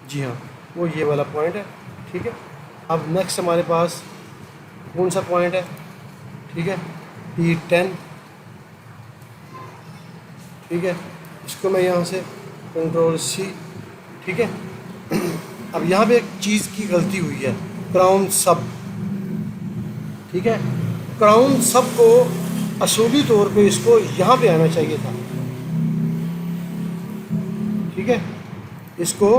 जी हाँ वो ये वाला पॉइंट है, ठीक है। अब नेक्स्ट हमारे पास कौन सा पॉइंट है, ठीक है, P10, ठीक है। इसको मैं यहाँ से कंट्रोल C, ठीक है। अब यहाँ पे एक चीज़ की गलती हुई है, क्राउन सब, ठीक है। क्राउन सब को असूली तौर पे इसको यहाँ पे आना चाहिए था, ठीक है, इसको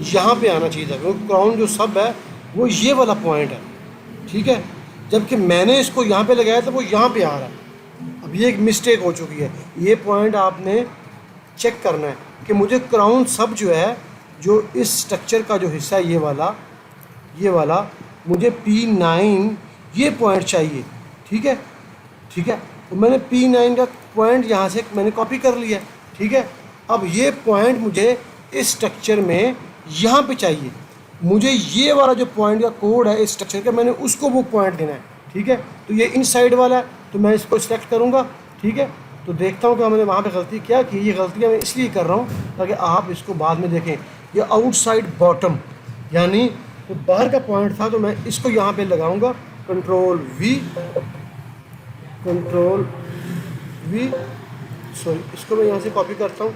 यहाँ पे आना चाहिए था क्योंकि क्राउन जो सब है वो ये वाला पॉइंट है, ठीक है। जबकि मैंने इसको यहाँ पे लगाया था वो यहाँ पे आ रहा है। अब ये एक मिस्टेक हो चुकी है, ये पॉइंट आपने चेक करना है कि मुझे क्राउन सब जो है, जो इस स्ट्रक्चर का जो हिस्सा है ये वाला मुझे P9 ये पॉइंट चाहिए, ठीक है, ठीक है। तो मैंने P9 का पॉइंट यहाँ से मैंने कॉपी कर लिया, ठीक है। अब ये पॉइंट मुझे इस स्ट्रक्चर में यहाँ पे चाहिए, मुझे ये वाला जो पॉइंट का कोड है इस स्ट्रक्चर का, मैंने उसको वो पॉइंट देना है, ठीक है। तो ये इनसाइड वाला है तो मैं इसको सिलेक्ट करूँगा, ठीक है। तो देखता हूँ कि मैंने वहाँ पे गलती क्या की। ये गलतियाँ मैं इसलिए कर रहा हूँ ताकि आप इसको बाद में देखें। ये आउटसाइड बॉटम यानी तो बाहर का पॉइंट था, तो मैं इसको यहाँ पे लगाऊंगा, कंट्रोल वी, सॉरी इसको मैं यहाँ से कॉपी करता हूँ,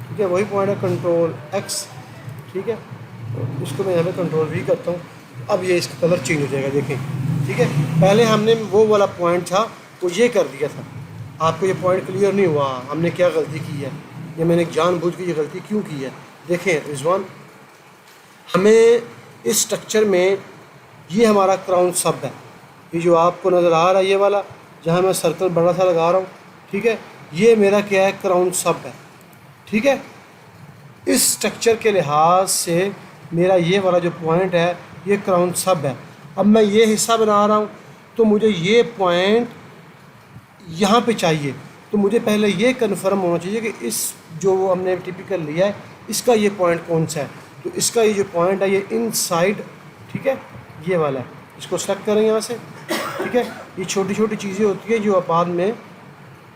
ठीक है। वही पॉइंट है कंट्रोल एक्स, ठीक है। तो इसको मैं यहाँ पे कंट्रोल वी करता हूँ। अब ये इसका कलर चेंज हो जाएगा, देखें, ठीक है। पहले हमने वो वाला पॉइंट था वो ये कर दिया था, आपको ये पॉइंट क्लियर नहीं हुआ हमने क्या गलती की है, ये मैंने जानबूझ के ये गलती क्यों की है। देखें रिजवान, हमें इस स्ट्रक्चर में ये हमारा क्राउन सब है, ये जो आपको नज़र आ रहा है ये वाला जहाँ मैं सर्कल बड़ा सा लगा रहा हूँ, ठीक है, ये मेरा क्या है, क्राउन सब है, ठीक है। इस स्ट्रक्चर के लिहाज से मेरा ये वाला जो पॉइंट है ये क्राउन सब है। अब मैं ये हिस्सा बना रहा हूँ तो मुझे ये पॉइंट यहाँ पे चाहिए, तो मुझे पहले ये कन्फर्म होना चाहिए कि इस जो हमने टिपिकल लिया है इसका ये पॉइंट कौन सा है। तो इसका ये जो पॉइंट है ये इनसाइड, ठीक है, ये वाला है। इसको सेलेक्ट करें यहाँ से, ठीक है। ये छोटी छोटी चीज़ें होती है जो बाद में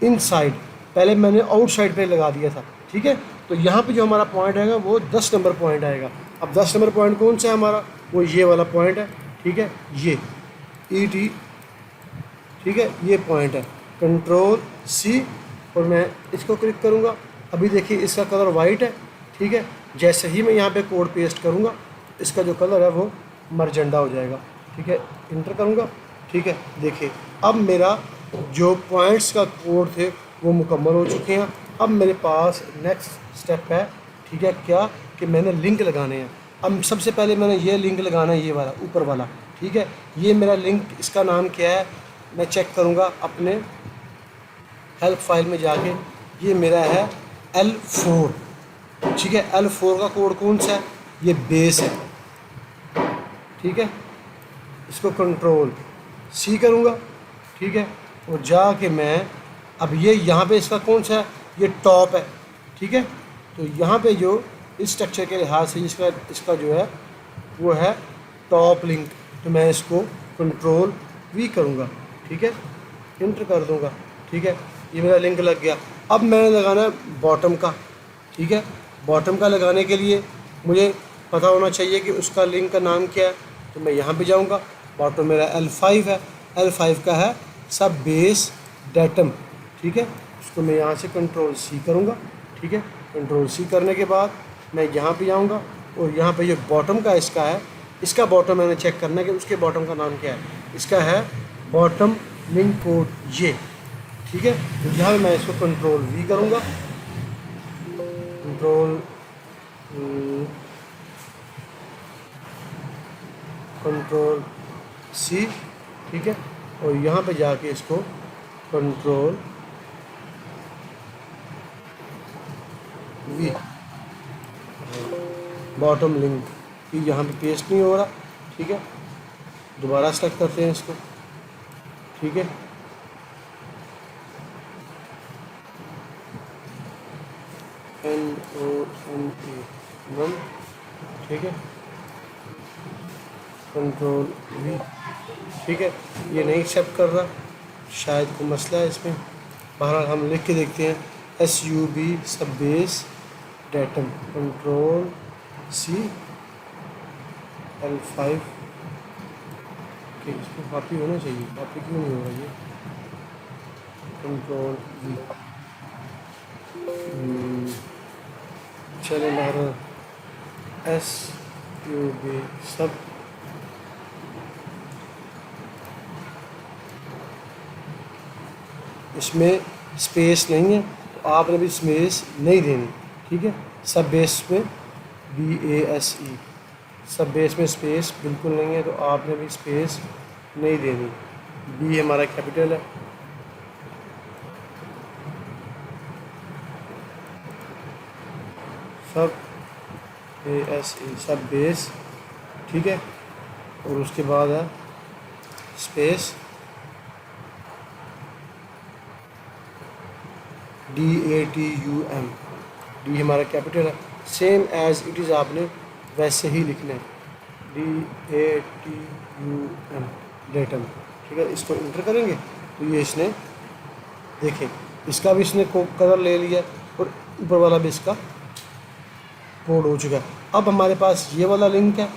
इनसाइड, पहले मैंने आउटसाइड पे लगा दिया था, ठीक है। तो यहाँ पे जो हमारा पॉइंट आएगा वो 10 नंबर पॉइंट आएगा। अब 10 नंबर पॉइंट कौन सा है हमारा, वो ये वाला पॉइंट है, ठीक है, ये ET, ठीक है, ये पॉइंट है। कंट्रोल C और मैं इसको क्लिक करूँगा। अभी देखिए इसका कलर वाइट है, ठीक है। जैसे ही मैं यहाँ पे कोड पेस्ट करूँगा इसका जो कलर है वो मरजेंडा हो जाएगा, ठीक है। इंटर करूँगा, ठीक है। देखिए अब मेरा जो पॉइंट्स का कोड थे वो मुकम्मल हो चुके हैं। अब मेरे पास नेक्स्ट स्टेप है, ठीक है, क्या कि मैंने लिंक लगाने हैं। अब सबसे पहले मैंने ये लिंक लगाना है, ये वाला ऊपर वाला, ठीक है। ये मेरा लिंक, इसका नाम क्या है मैं चेक करूँगा अपने हेल्प फाइल में जाके। ये मेरा है L4, ठीक है। L4 का कोड कौन सा है, ये बेस है, ठीक है। इसको कंट्रोल C करूँगा, ठीक है। और जाके मैं अब ये यहाँ पे इसका कौन सा है, ये टॉप है, ठीक है। तो यहाँ पे जो इस स्ट्रक्चर के लिहाज से इसका जो है वो है टॉप लिंक, तो मैं इसको कंट्रोल V करूँगा, ठीक है, इंटर कर दूँगा, ठीक है। ये मेरा लिंक लग गया। अब मैंने लगाना है बॉटम का, ठीक है। बॉटम का लगाने के लिए मुझे पता होना चाहिए कि उसका लिंक का नाम क्या है, तो मैं यहाँ पे जाऊँगा। बॉटम मेरा L5 है, L5 का है सब बेस डेटम, ठीक है। उसको मैं यहाँ से कंट्रोल C करूँगा, ठीक है। कंट्रोल C करने के बाद मैं यहाँ पे जाऊँगा और यहाँ पे जो बॉटम का इसका है, इसका बॉटम मैंने चेक करना है कि उसके बॉटम का नाम क्या है। इसका है बॉटम लिंक कोड ये, ठीक है। तो यहाँ पे मैं इसको कंट्रोल V करूँगा, कंट्रोल C, ठीक है। और यहाँ पे जाके इसको कंट्रोल V, बॉटम लिंक, कि यहाँ पे पेस्ट नहीं हो रहा, ठीक है। दोबारा सेलेक्ट करते हैं इसको, ठीक है। NONA, ठीक है। Control we. ठीक है, ये नहीं एक्सेप्ट कर रहा, शायद कोई मसला है इसमें। बहरहाल हम लिख के देखते हैं, SUB सब base datum control C L5। कि इसमें कॉपी होना चाहिए, कॉपी क्यों नहीं हो रहा ये, कंट्रोल V। चले हमारा SUB सब इसमें स्पेस नहीं है तो आपने भी स्पेस नहीं देनी। ठीक है, सब बेस में BASE, सब बेस में स्पेस बिल्कुल नहीं है तो आपने भी स्पेस नहीं देनी। B हमारा कैपिटल है, सब ASE सब बेस। ठीक है, और उसके बाद है स्पेस DATUM। डी हमारा कैपिटल है, सेम एज इट इज़ आपने वैसे ही लिखना है, DATUM डेटम। ठीक है, इसको इंटर करेंगे तो ये इसने देखें, इसका भी इसने कलर ले लिया और ऊपर वाला भी इसका कोड हो चुका है। अब हमारे पास ये वाला लिंक है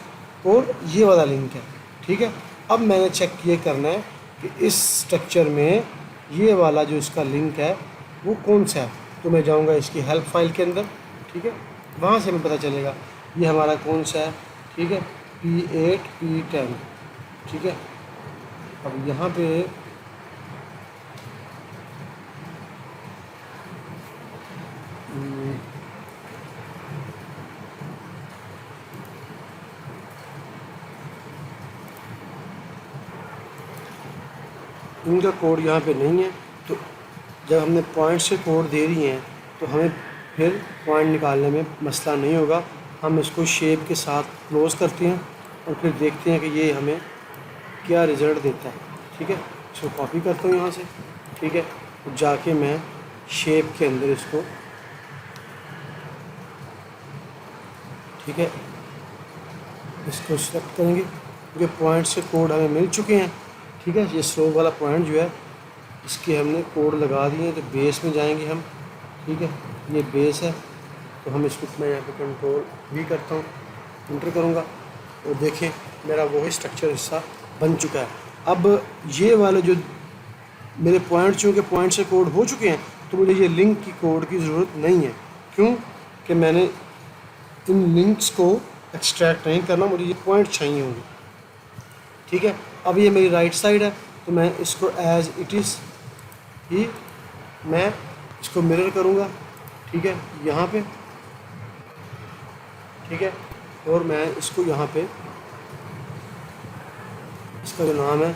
और ये वाला लिंक है। ठीक है, अब मैंने चेक ये करना है कि इस स्ट्रक्चर में ये वाला जो इसका लिंक है वो कौन सा है। तो मैं जाऊंगा इसकी हेल्प फाइल के अंदर। ठीक है, वहाँ से हमें पता चलेगा ये हमारा कौन सा है। ठीक है, P8 P10। ठीक है, अब यहाँ पे इनका कोड यहाँ पे नहीं है, तो जब हमने पॉइंट से कोड दे रही हैं तो हमें फिर पॉइंट निकालने में मसला नहीं होगा। हम इसको शेप के साथ क्लोज़ करते हैं और फिर देखते हैं कि ये हमें क्या रिज़ल्ट देता है। ठीक है, इसको कॉपी करता हूँ यहाँ से। ठीक है, तो जाके मैं शेप के अंदर इसको, ठीक है, इसको सेलेक्ट करेंगे क्योंकि पॉइंट से कोड हमें मिल चुके हैं। ठीक है, ये स्लोप वाला पॉइंट जो है इसके हमने कोड लगा दिए हैं, तो बेस में जाएंगे हम। ठीक है, ये बेस है तो हम इसको मैं यहाँ पे कंट्रोल भी करता हूँ, इंटर करूँगा और देखें मेरा वही स्ट्रक्चर हिस्सा बन चुका है। अब ये वाले जो मेरे पॉइंट, चूँकि पॉइंट से कोड हो चुके हैं तो मुझे ये लिंक की कोड की ज़रूरत नहीं है। क्यों कि मैंने इन लिंक्स को एक्सट्रैक्ट नहीं करना, मुझे ये पॉइंट चाहिए होंगे। ठीक है, अब ये मेरी राइट साइड है तो मैं इसको एज इट इज़ ही मैं इसको मिरर करूँगा। ठीक है, यहाँ पे। ठीक है, और मैं इसको यहाँ पे इसका जो नाम है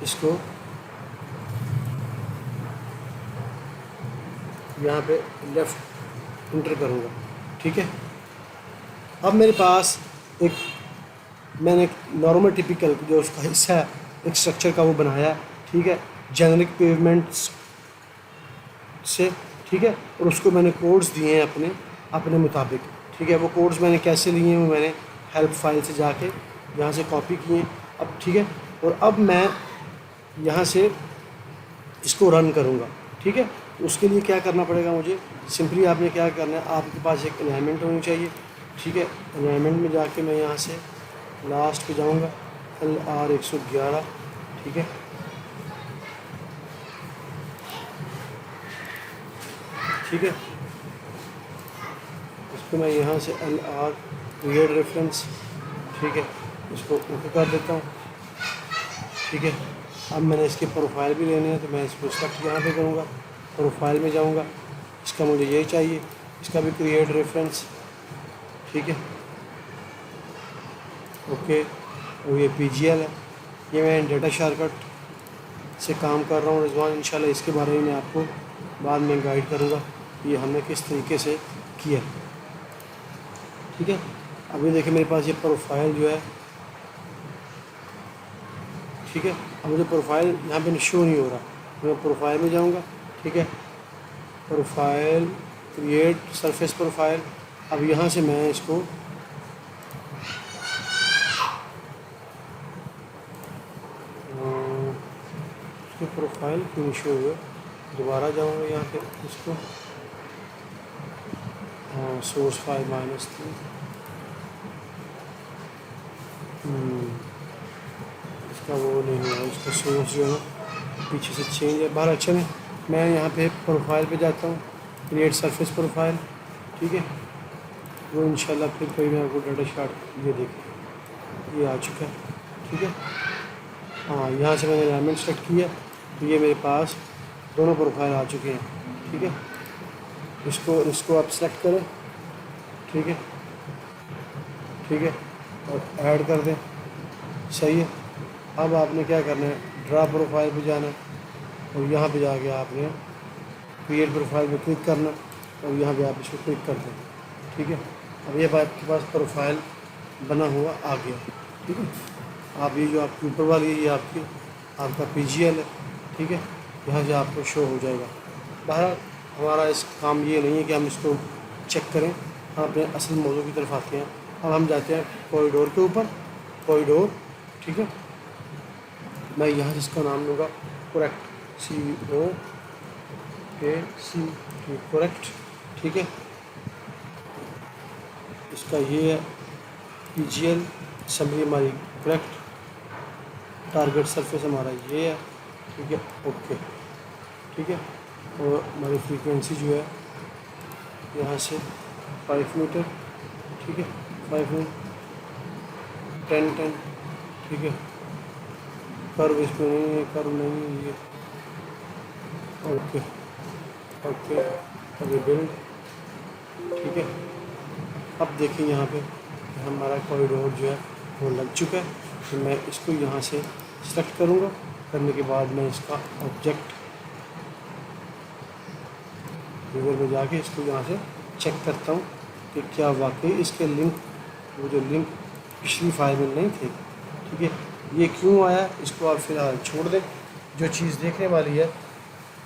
इसको यहाँ पे लेफ़्ट इंटर करूँगा। ठीक है, अब मेरे पास एक मैंने नॉर्मल टिपिकल जो उसका हिस्सा है एक स्ट्रक्चर का वो बनाया। ठीक है, जेनरिक पेवमेंट्स से। ठीक है, और उसको मैंने कोड्स दिए हैं अपने अपने मुताबिक। ठीक है, वो कोड्स मैंने कैसे लिए हैं वो मैंने हेल्प फाइल से जाके यहाँ से कॉपी किए हैं। अब ठीक है, और अब मैं यहाँ से इसको रन करूँगा। ठीक है, तो उसके लिए क्या करना पड़ेगा मुझे, सिंपली आपने क्या करना है, आपके पास एक एलाइनमेंट होनी चाहिए। ठीक है, एलाइनमेंट में जाके मैं यहाँ से लास्ट पे जाऊँगा LR 111। ठीक है, ठीक है, इसको मैं यहाँ से LR क्रिएट रेफरेंस, ठीक है, इसको ओके कर देता हूँ। ठीक है, अब मैंने इसके प्रोफाइल भी लेने हैं तो मैं इसको सेलेक्ट यहाँ पे करूँगा, प्रोफाइल में जाऊँगा, इसका मुझे यही चाहिए, इसका भी क्रिएट रेफरेंस। ठीक है, ओके, और ये PGL है, ये मैं डेटा शॉर्टकट से काम कर रहा हूँ रिजवान। इंशाल्लाह इसके बारे में मैं आपको बाद में गाइड करूँगा ये हमने किस तरीके से किया। ठीक है, अभी देखिए मेरे पास ये प्रोफाइल जो है। ठीक है, अब मुझे प्रोफाइल यहाँ पे शो नहीं हो रहा, मैं प्रोफाइल में जाऊँगा। ठीक है, प्रोफाइल क्रिएट सरफेस प्रोफाइल। अब यहाँ से मैं इसको इसकी प्रोफाइल क्यों शो हुआ, दोबारा जाऊँगा यहाँ पे इसको, हाँ सोर्स फाइल -3, इसका वो नहीं हुआ, इसका सोर्स जो है पीछे से चेंज है बाहर। अच्छा नहीं, मैं यहाँ पे प्रोफाइल पे जाता हूँ, क्रिएट सरफेस प्रोफाइल, ठीक है, वो इंशाल्लाह फिर कोई मैं आपको डाटा शार्ट ये देखिए ये आ चुका है, ठीक है। हाँ यहाँ से मैंने एलाइनमेंट सेलेक्ट किया तो ये मेरे पास दोनों प्रोफाइल आ चुके हैं, ठीक है। इसको आप सेलेक्ट करें, ठीक है, ठीक है, और ऐड कर दें, सही है। अब आपने क्या करना है, ड्रा प्रोफाइल पे जाना है और यहाँ पे जाके आपने क्रिएट प्रोफाइल पे क्लिक करना और यहाँ पे आप इसको क्लिक कर दें, ठीक है। अब ये आपके पास प्रोफाइल बना हुआ आ गया, ठीक है। आप ये जो आपकी ऊपर वाली है ये आपका PGL है, ठीक है, यहाँ से आपको शो हो जाएगा। बहरहाल हमारा इस काम ये नहीं है कि हम इसको चेक करें, हम अपने असल मौजू की तरफ आते हैं। अब हम जाते हैं कॉरिडोर के ऊपर, कॉरिडोर, ठीक है। मैं यहाँ से इसका नाम लूँगा करेक्ट, COACT, करेक्ट, ठीक है। इसका ये है PGL असम्बली हमारी करेक्ट, टारगेट सरफेस हमारा ये है, ठीक है, ओके, ठीक है। और हमारी फ्रीक्वेंसी जो है यहाँ से 5 मीटर, ठीक है, 5 मीटर 10, ठीक है। कर्व इसमें नहीं है, कर्व नहीं है ये, ओके ओके, अभी बिल्ड, ठीक है। अब देखिए यहाँ पे हमारा कॉरिडोर जो है वो लग चुका है, तो मैं इसको यहाँ से सेलेक्ट करूँगा, करने के बाद मैं इसका ऑब्जेक्ट गूगल में जाके इसको यहाँ से चेक करता हूँ कि क्या वाकई इसके लिंक, वो जो लिंक पिछली फाइल में नहीं थे, ठीक है, ये क्यों आया, इसको आप फिलहाल छोड़ दें। जो चीज़ देखने वाली है,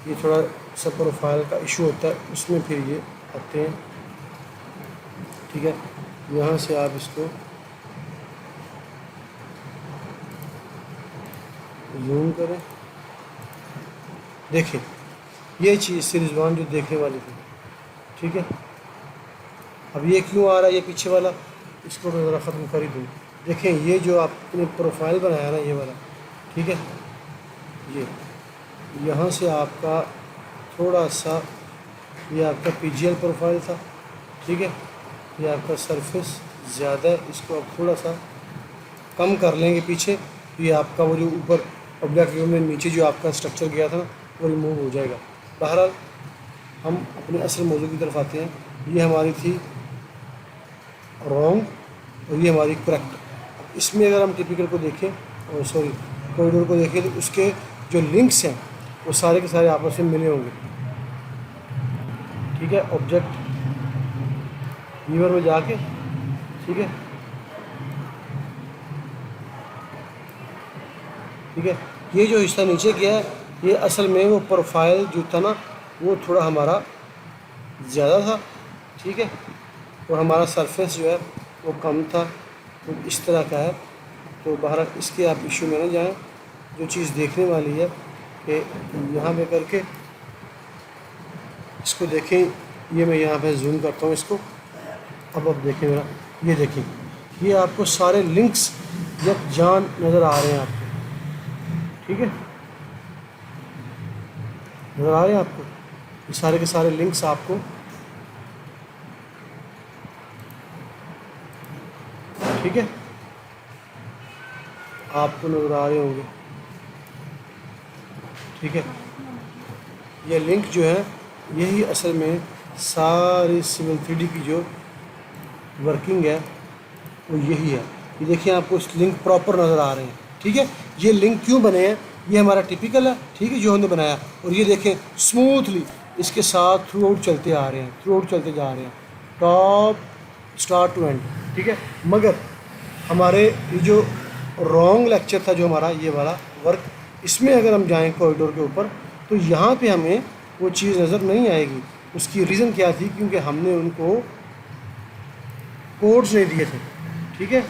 ये थोड़ा सा प्रोफाइल का इशू होता है, उसमें फिर ये आते हैं, ठीक है। यहाँ से आप इसको जूम करें, देखें ये चीज़ सीरीज़ 1 जो देखने वाली थी, ठीक है। अब ये क्यों आ रहा है, ये पीछे वाला, इसको मैं ज़रा ख़त्म कर ही दूँ। देखें ये जो आपने प्रोफाइल बनाया ना, ये वाला, ठीक है, ये यहाँ से आपका थोड़ा सा, ये आपका PGL प्रोफाइल था, ठीक है, ये आपका सरफेस ज़्यादा है, इसको आप थोड़ा सा कम कर लेंगे पीछे, ये आपका वो जो ऊपर ऑब्जेक्ट व्यू में नीचे जो आपका स्ट्रक्चर गया था ना, वो रिमूव हो जाएगा। बहरहाल हम अपने असल मौजू की तरफ आते हैं। ये हमारी थी रॉन्ग और ये हमारी करेक्ट। इसमें अगर हम टिपिकल को देखें, और सॉरी कॉरिडोर को देखें, तो उसके जो लिंक्स हैं वो सारे के सारे आपस में मिले होंगे, ठीक है। ऑब्जेक्ट व्यूअर में जाके, ठीक है, ठीक है, ये जो हिस्सा नीचे गया है, ये असल में वो प्रोफाइल जो था ना, वो थोड़ा हमारा ज़्यादा था, ठीक है, और हमारा सरफेस जो है वो कम था, तो इस तरह का है। तो बहरहाल इसके आप इशू में ना जाएं। जो चीज़ देखने वाली है कि यहाँ पे करके इसको देखें, ये मैं यहाँ पे जूम करता हूँ इसको, अब आप देखें मेरा, ये देखें, ये आपको सारे लिंक्स यक जान नज़र आ रहे हैं आपको, ठीक है, नज़र आ रहे हैं आपको, ये सारे के सारे लिंक्स आपको, ठीक है, आपको नज़र आ रहे होंगे, ठीक है। ये लिंक जो है यही असल में सारी सिविल 3D की जो वर्किंग है वो यही है। ये देखिए आपको इस लिंक प्रॉपर नज़र आ रहे हैं, ठीक है। ये लिंक क्यों बने हैं, ये हमारा टिपिकल है, ठीक है, जो हमने बनाया, और ये देखें स्मूथली इसके साथ थ्रू आउट चलते आ रहे हैं, थ्रू आउट चलते जा रहे हैं, टॉप स्टार्ट टू एंड, ठीक है। मगर हमारे ये जो रॉन्ग लेक्चर था, जो हमारा ये वाला वर्क, इसमें अगर हम जाएं कॉरिडोर के ऊपर, तो यहाँ पे हमें वो चीज़ नज़र नहीं आएगी। उसकी रीज़न क्या थी, क्योंकि हमने उनको कोड्स नहीं दिए थे, ठीक है।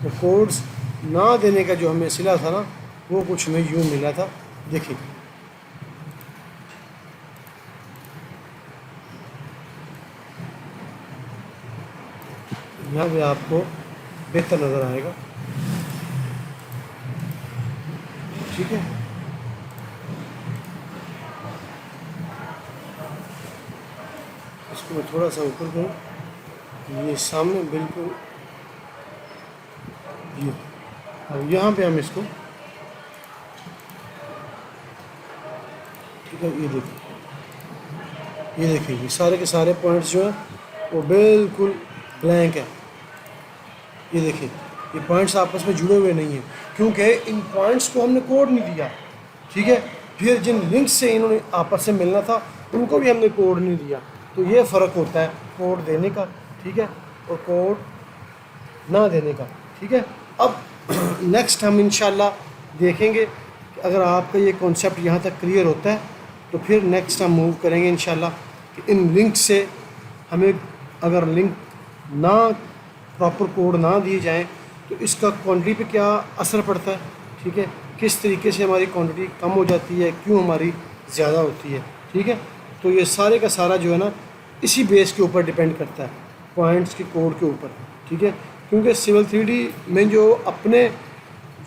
तो कोड्स ना देने का जो हमें सिला था ना, वो कुछ हमें यूँ मिला था। देखिए यहाँ पे आपको बेहतर नज़र आएगा, ठीक है। इसको मैं थोड़ा सा ऊपर करूँ, ये सामने बिल्कुल, ये अब यहाँ पे हम इसको, ठीक है, ये देखिए ये सारे के सारे पॉइंट्स जो हैं वो बिल्कुल ब्लैंक है। ये देखिए ये पॉइंट्स आपस में जुड़े हुए नहीं हैं, क्योंकि इन पॉइंट्स को हमने कोड नहीं दिया, ठीक है। फिर जिन लिंक्स से इन्होंने आपस में मिलना था उनको भी हमने कोड नहीं दिया। तो ये फ़र्क होता है कोड देने का, ठीक है, और कोड ना देने का, ठीक है। अब नेक्स्ट हम इंशाल्लाह देखेंगे कि अगर आपका ये कॉन्सेप्ट यहाँ तक क्लियर होता है तो फिर नेक्स्ट हम मूव करेंगे इंशाल्लाह कि इन लिंक से हमें अगर लिंक ना प्रॉपर कोड ना दिए जाएं तो इसका क्वांटिटी पे क्या असर पड़ता है, ठीक है, किस तरीके से हमारी क्वांटिटी कम हो जाती है, क्यों हमारी ज़्यादा होती है, ठीक है। तो ये सारे का सारा जो है ना इसी बेस के ऊपर डिपेंड करता है, पॉइंट्स के कोड के ऊपर, ठीक है। क्योंकि सिविल 3D में जो अपने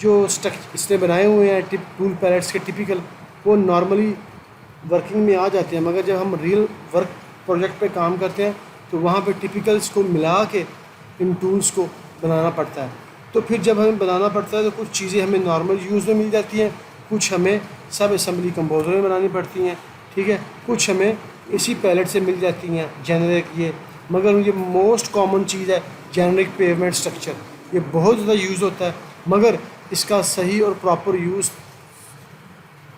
जो इसने बनाए हुए हैं टूल पैलेट्स के टिपिकल, वो नॉर्मली वर्किंग में आ जाते हैं, मगर जब हम रियल वर्क प्रोजेक्ट पे काम करते हैं तो वहाँ पे टिपिकल्स को मिला के इन टूल्स को बनाना पड़ता है। तो फिर जब हमें बनाना पड़ता है तो कुछ चीज़ें हमें नॉर्मल यूज़ में मिल जाती हैं, कुछ हमें सब असेंबली कंपोजर में बनानी पड़ती हैं, ठीक है, कुछ हमें इसी पैलेट से मिल जाती हैं जेनरिक ये। मगर ये मोस्ट कॉमन चीज़ है जेनरिक पेवमेंट स्ट्रक्चर, ये बहुत ज़्यादा यूज़ होता है, मगर इसका सही और प्रॉपर यूज़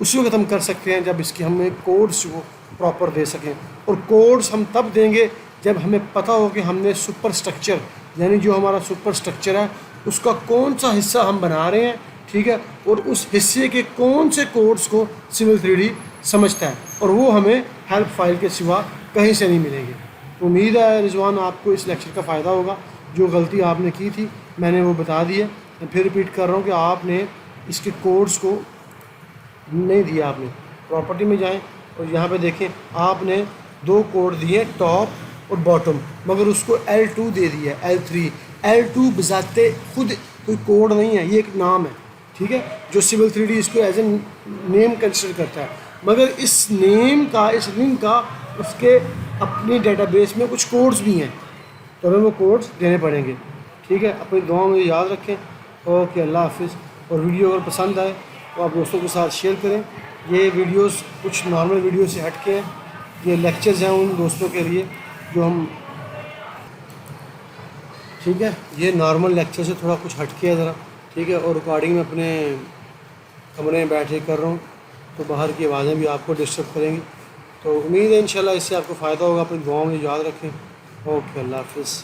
उसी वक्त हम कर सकते हैं जब इसकी हमें कोड्स को प्रॉपर दे सकें। और कोड्स हम तब देंगे जब हमें पता हो कि हमने सुपर स्ट्रक्चर, यानी जो हमारा सुपर स्ट्रक्चर है उसका कौन सा हिस्सा हम बना रहे हैं, ठीक है, और उस हिस्से के कौन से कोड्स को सिविल 3D समझता है, और वो हमें हेल्प फाइल के सिवा कहीं से नहीं मिलेंगे। तो उम्मीद है रिजवान आपको इस लेक्चर का फ़ायदा होगा। जो गलती आपने की थी मैंने वो बता दी है, मैं फिर रिपीट कर रहा हूँ कि आपने इसके कोड्स को नहीं दिया। आपने प्रॉपर्टी में जाएं और यहाँ पे देखें आपने दो कोड दिए टॉप और बॉटम, मगर उसको L2 दे दिया है, L3। L2 बजाते खुद कोई कोड नहीं है, ये एक नाम है, ठीक है, जो सिविल 3D इसको एज ए नेम कंसिडर करता है, मगर इस नेम का, इस लिंक का उसके अपनी डेटाबेस में कुछ कोड्स भी हैं, तो हमें वो कोड्स देने पड़ेंगे, ठीक है। अपनी दुआओं में याद रखें। ओके, अल्लाह हाफिज़। और वीडियो अगर पसंद आए तो आप दोस्तों के साथ शेयर करें। ये वीडियोस कुछ नॉर्मल वीडियो से हट के हैं, ये लेक्चर्स हैं उन दोस्तों के लिए जो हम, ठीक है, ये नॉर्मल लेक्चर से थोड़ा कुछ हट के है ज़रा, ठीक है। और रिकॉर्डिंग में अपने कमरे में बैठ के कर रहा हूँ तो बाहर की आवाज़ें भी आपको डिस्टर्ब करेंगी। तो उम्मीद है इंशाल्लाह इससे आपको फ़ायदा होगा। अपनी दुआओं में याद रखें। ओके, अल्लाह हाफिज़।